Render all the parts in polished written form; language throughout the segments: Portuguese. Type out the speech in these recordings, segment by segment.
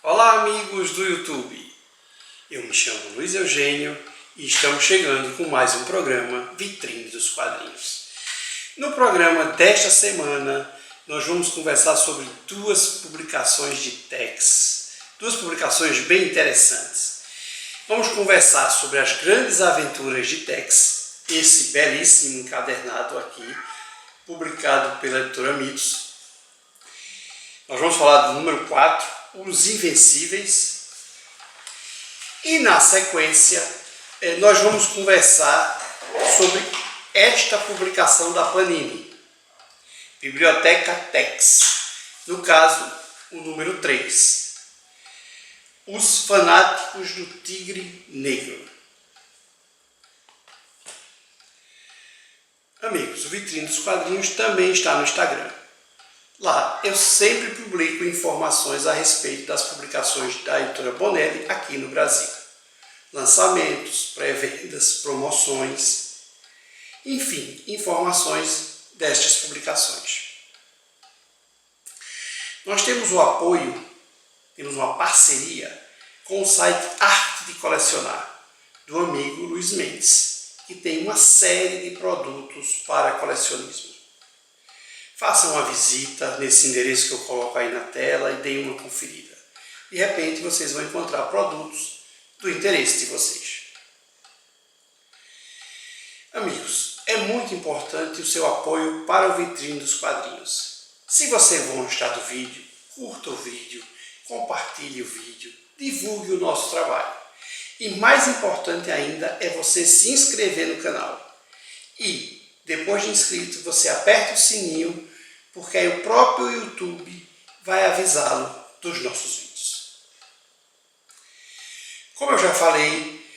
Olá amigos do YouTube, eu me chamo Luiz Eugênio e estamos chegando com mais um programa Vitrine dos Quadrinhos. No programa desta semana nós vamos conversar sobre duas publicações de Tex, duas publicações bem interessantes. Vamos conversar sobre as grandes aventuras de Tex, esse belíssimo encadernado aqui, publicado pela editora Mitos. Nós vamos falar do número 4, Os Invencíveis. E na sequência, nós vamos conversar sobre esta publicação da Panini, Biblioteca Tex. No caso, o número 3, Os Fanáticos do Tigre Negro. Amigos, o Vitrine dos Quadrinhos também está no Instagram. Lá eu sempre publico informações a respeito das publicações da editora Bonelli aqui no Brasil. Lançamentos, pré-vendas, promoções, enfim, informações destas publicações. Nós temos o apoio, temos uma parceria com o site Arte de Colecionar, do amigo Luiz Mendes, que tem uma série de produtos para colecionismo. Façam uma visita nesse endereço que eu coloco aí na tela e deem uma conferida. De repente vocês vão encontrar produtos do interesse de vocês. Amigos, é muito importante o seu apoio para o Vitrine dos Quadrinhos. Se você gostar do vídeo, curta o vídeo, compartilhe o vídeo, divulgue o nosso trabalho. E mais importante ainda é você se inscrever no canal. E depois de inscrito, você aperta o sininho, porque aí o próprio YouTube vai avisá-lo dos nossos vídeos. Como eu já falei,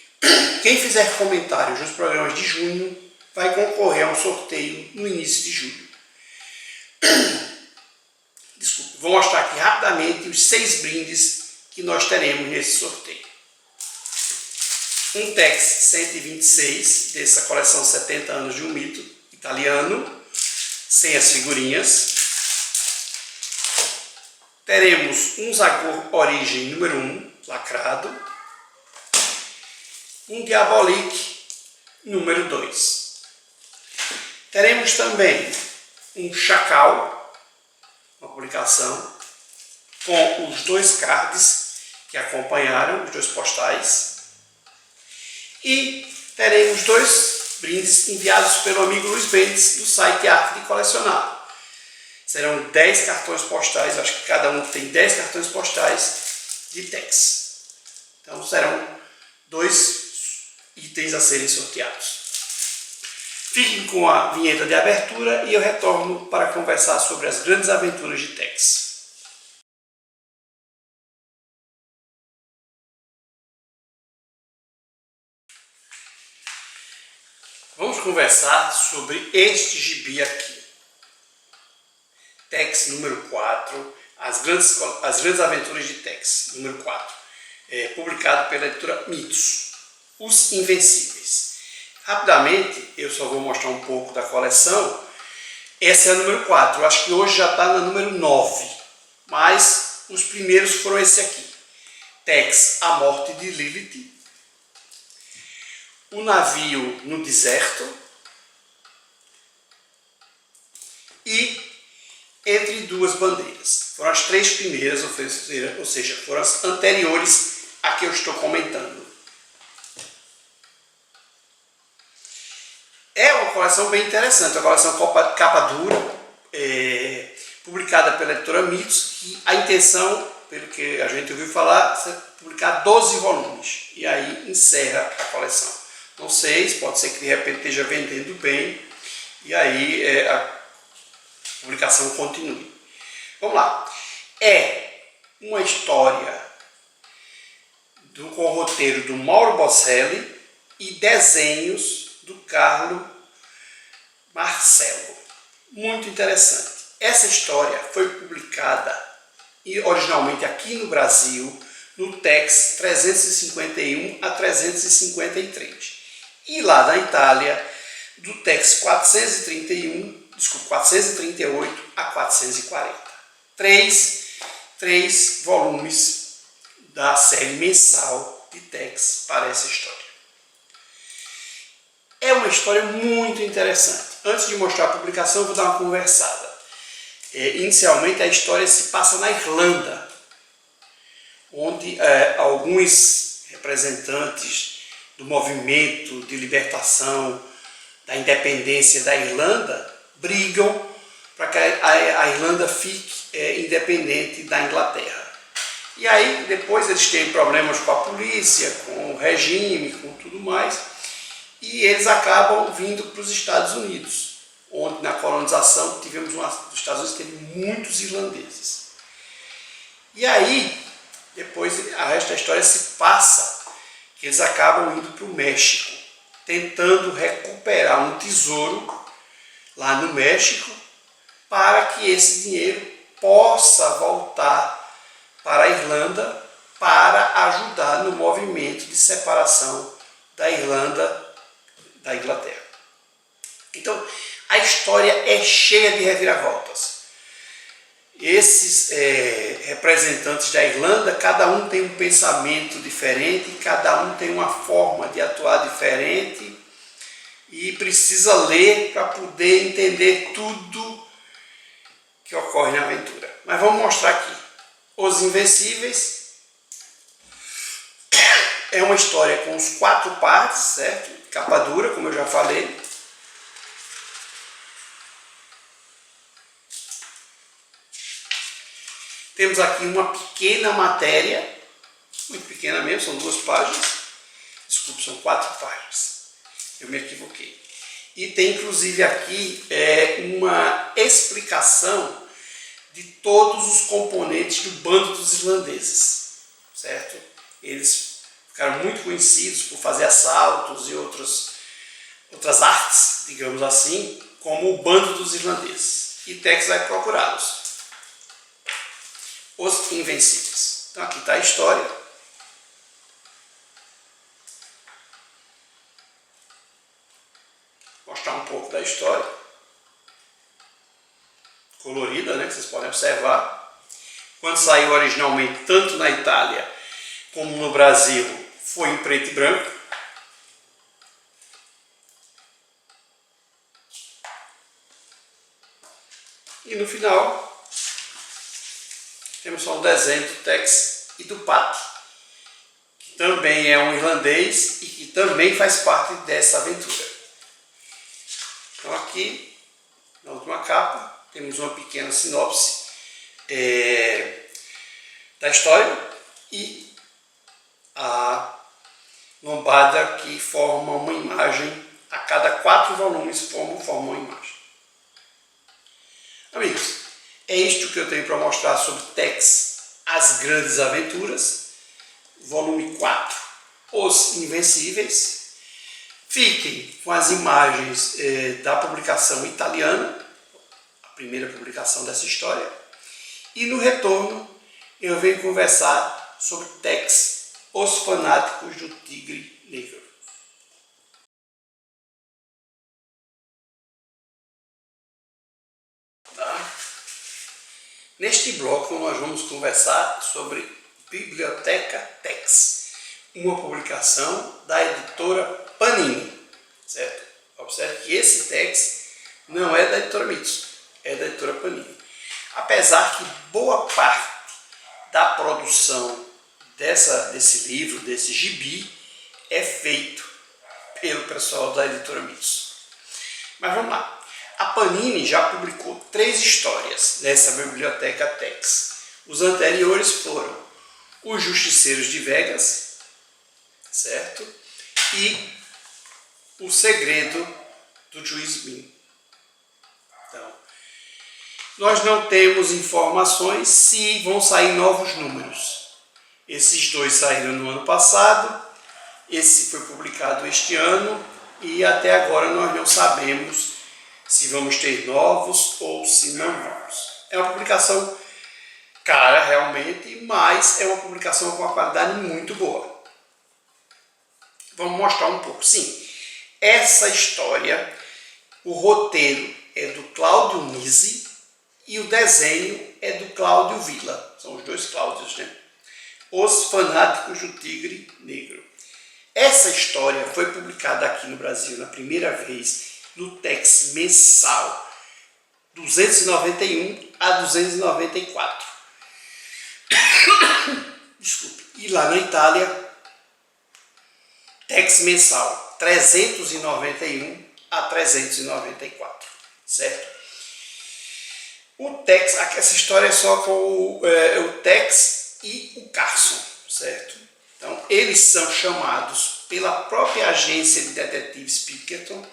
quem fizer comentários nos programas de junho vai concorrer a um sorteio no início de julho. Desculpe, vou mostrar aqui rapidamente os 6 brindes que nós teremos nesse sorteio. Um Tex 126, dessa coleção 70 anos de um mito italiano, sem as figurinhas. Teremos um Zagor Origem número 1, lacrado. Um Diabolique número 2. Teremos também um Chacal, uma publicação, com os 2 cards que acompanharam, os 2 postais. E teremos 2 brindes enviados pelo amigo Luiz Mendes, do site Arte de Colecionar. Serão 10 cartões postais, acho que cada um tem 10 cartões postais de Tex. Então serão 2 itens a serem sorteados. Fiquem com a vinheta de abertura e eu retorno para conversar sobre as grandes aventuras de Tex. Vamos conversar sobre este gibi aqui. Tex número 4, As Grandes Aventuras de Tex, número 4. Publicado pela editora Mitos, Os Invencíveis. Rapidamente, eu só vou mostrar um pouco da coleção. Essa é a número 4, eu acho que hoje já está na número 9. Mas os primeiros foram esse aqui. Tex, A Morte de Lilith. O Navio no Deserto e Entre Duas Bandeiras. Foram as 3 primeiras, ou seja, foram as anteriores a que eu estou comentando. É uma coleção bem interessante, uma coleção capa dura, publicada pela editora Mitos, que a intenção, pelo que a gente ouviu falar, é publicar 12 volumes, e aí encerra a coleção. Não sei, pode ser que de repente esteja vendendo bem e aí a publicação continue. Vamos lá. É uma história com o roteiro do Mauro Bocelli e desenhos do Carlo Marcelo. Muito interessante. Essa história foi publicada originalmente aqui no Brasil no Tex 351 a 353. E lá na Itália, do Tex 438 a 440. 3 volumes da série mensal de Tex para essa história. É uma história muito interessante. Antes de mostrar a publicação, eu vou dar uma conversada. Inicialmente, a história se passa na Irlanda, onde alguns representantes do movimento de libertação da independência da Irlanda brigam para que a Irlanda fique independente da Inglaterra. E aí, depois eles têm problemas com a polícia, com o regime, com tudo mais, e eles acabam vindo para os Estados Unidos, onde na colonização os Estados Unidos teve muitos irlandeses. E aí, depois a resto da história se passa, que eles acabam indo para o México, tentando recuperar um tesouro lá no México, para que esse dinheiro possa voltar para a Irlanda para ajudar no movimento de separação da Irlanda da Inglaterra. Então, a história é cheia de reviravoltas. Esses representantes da Irlanda, cada um tem um pensamento diferente, cada um tem uma forma de atuar diferente e precisa ler para poder entender tudo que ocorre na aventura. Mas vamos mostrar aqui. Os Invencíveis é uma história com os 4 partes, certo? Capa dura, como eu já falei. Temos aqui uma pequena matéria, muito pequena mesmo, são 2 páginas. Desculpe, são 4 páginas. Eu me equivoquei. E tem inclusive aqui uma explicação de todos os componentes do bando dos irlandeses, certo? Eles ficaram muito conhecidos por fazer assaltos e outras artes, digamos assim, como o bando dos irlandeses. E Tex vai procurá-los. Os Invencíveis. Então aqui está a história. Vou mostrar um pouco da história. Colorida, né, que vocês podem observar. Quando saiu originalmente, tanto na Itália como no Brasil, foi em preto e branco. E no final, temos só um desenho do Tex e do Pat, que também é um irlandês e que também faz parte dessa aventura. Então aqui, na última capa, temos uma pequena sinopse da história e a lombada que forma uma imagem, a cada 4 volumes forma uma imagem. Amigos, é isto que eu tenho para mostrar sobre Tex, As Grandes Aventuras, volume 4, Os Invencíveis. Fiquem com as imagens da publicação italiana, a primeira publicação dessa história, e no retorno eu venho conversar sobre Tex, Os Fanáticos do Tigre Negro. Tá? Neste bloco nós vamos conversar sobre Biblioteca Tex, uma publicação da editora Panini, certo? Observe que esse Tex não é da editora Mitos, é da editora Panini. Apesar que boa parte da produção desse livro, desse gibi, é feito pelo pessoal da editora Mitos. Mas vamos lá. A Panini já publicou 3 histórias nessa biblioteca Tex. Os anteriores foram Os Justiceiros de Vegas, certo? E O Segredo do Juiz Min. Então, nós não temos informações se vão sair novos números. Esses 2 saíram no ano passado, esse foi publicado este ano e até agora nós não sabemos se vamos ter novos ou se não vamos. É uma publicação cara realmente, mas é uma publicação com uma qualidade muito boa. Vamos mostrar um pouco. Sim, essa história, o roteiro é do Cláudio Nisi e o desenho é do Cláudio Villa. São os 2 Cláudios, né? Os Fanáticos do Tigre Negro. Essa história foi publicada aqui no Brasil na primeira vez no Tex Mensal 291 a 294. Desculpe. E lá na Itália, Tex Mensal 391 a 394, certo? O Tex, essa história é só com o Tex e o Carson, certo? Então, eles são chamados pela própria agência de detetives Pinkerton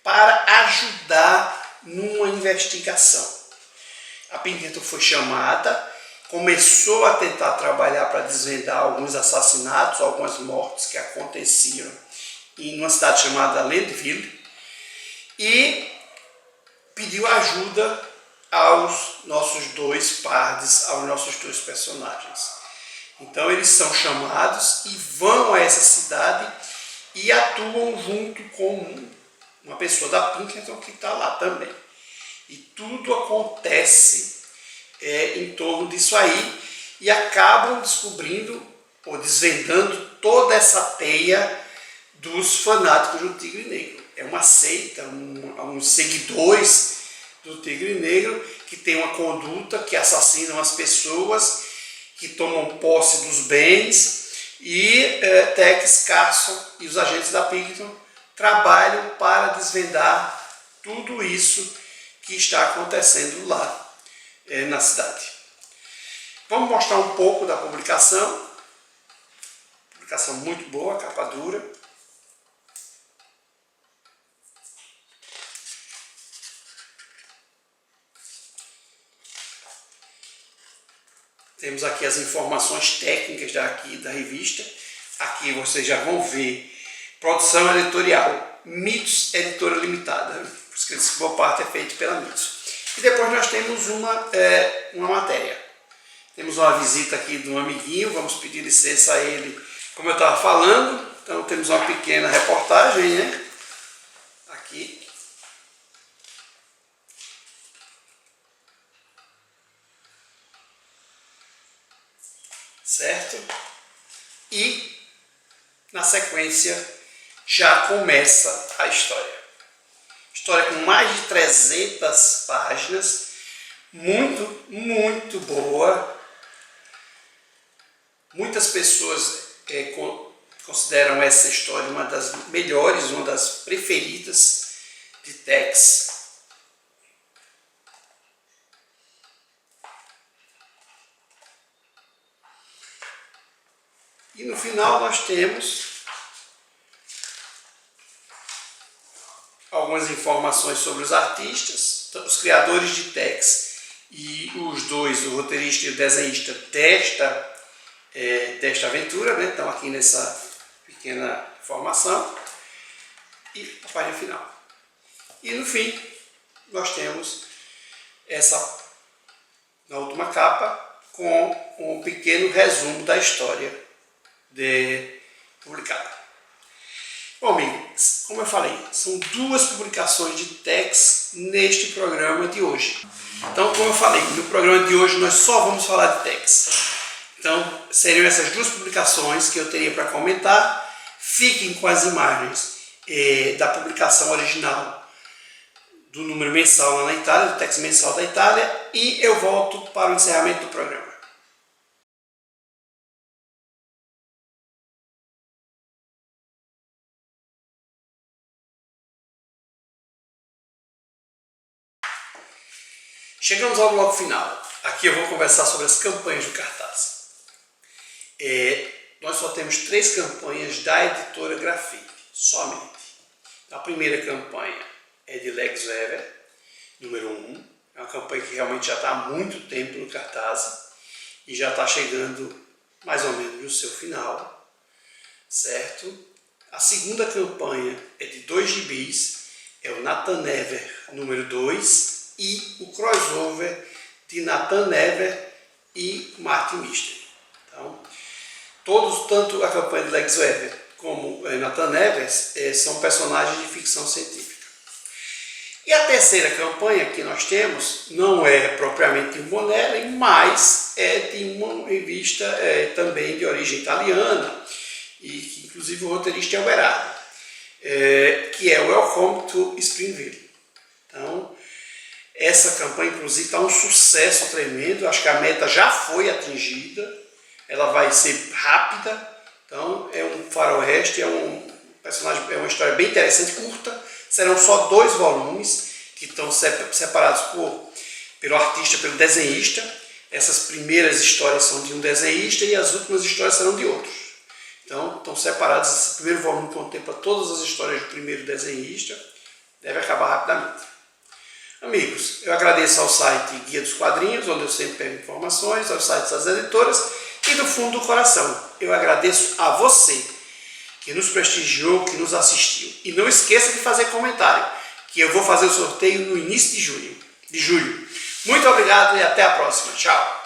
para ajudar numa investigação. A Pinkerton foi chamada, começou a tentar trabalhar para desvendar alguns assassinatos, algumas mortes que aconteciam em uma cidade chamada Landville e pediu ajuda aos nossos dois pardes, aos nossos dois personagens. Então eles são chamados e vão a essa cidade e atuam junto com uma pessoa da Pinkerton que está lá também. E tudo acontece em torno disso aí e acabam descobrindo ou desvendando toda essa teia dos Fanáticos do Tigre Negro. É uma seita, uns seguidores do Tigre Negro que tem uma conduta, que assassinam as pessoas, que tomam posse dos bens e Tex, Carson e os agentes da Pinkerton trabalham para desvendar tudo isso que está acontecendo lá na cidade. Vamos mostrar um pouco da publicação. Publicação muito boa, capa dura. Temos aqui as informações técnicas da revista. Aqui vocês já vão ver produção editorial, Mitos Editora Limitada. Por isso que boa parte é feita pela Mitos. E depois nós temos uma matéria. Temos uma visita aqui de um amiguinho, vamos pedir licença a ele. Como eu estava falando, então temos uma pequena reportagem, né? Aqui. Certo? E, na sequência, já começa a história. História com mais de 300 páginas, muito boa. Muitas pessoas consideram essa história uma das melhores, uma das preferidas de Tex. E no final nós temos algumas informações sobre os artistas, os criadores de Tex e os dois, o roteirista e o desenhista desta aventura, né? Estão aqui nessa pequena informação. E a página final. E no fim, nós temos na última capa, com um pequeno resumo da história publicada. Bom, amigos, como eu falei, são duas publicações de Tex neste programa de hoje. Então, como eu falei, no programa de hoje nós só vamos falar de Tex. Então, seriam essas duas publicações que eu teria para comentar. Fiquem com as imagens da publicação original do número mensal lá na Itália, do Tex Mensal da Itália, e eu volto para o encerramento do programa. Chegamos ao bloco final. Aqui eu vou conversar sobre as campanhas do cartaz. Nós só temos 3 campanhas da editora Grafite, somente. A primeira campanha é de Lex Weber, número 1. É uma campanha que realmente já está há muito tempo no cartaz e já está chegando mais ou menos no seu final, certo? A segunda campanha é de 2 gibis, é o Nathan Never, número 2, e o crossover de Nathan Never e Martin Mystery. Então, tanto a campanha de Lex Weber como Nathan Never são personagens de ficção científica. E a terceira campanha que nós temos não é propriamente de um boné, mas é de uma revista também de origem italiana, e que inclusive o roteirista é o Berardi, que é Welcome to Springville. Então, essa campanha inclusive está um sucesso tremendo, acho que a meta já foi atingida, ela vai ser rápida, então é um faroeste, é um personagem, é uma história bem interessante, curta. Serão só 2 volumes que estão separados pelo artista, pelo desenhista. Essas primeiras histórias são de um desenhista e as últimas histórias serão de outros. Então estão separados. Esse primeiro volume contempla todas as histórias do primeiro desenhista. Deve acabar rapidamente. Amigos, eu agradeço ao site Guia dos Quadrinhos, onde eu sempre pego informações, aos sites das editoras, e do fundo do coração, eu agradeço a você que nos prestigiou, que nos assistiu. E não esqueça de fazer comentário, que eu vou fazer o sorteio no início de julho. Muito obrigado e até a próxima. Tchau!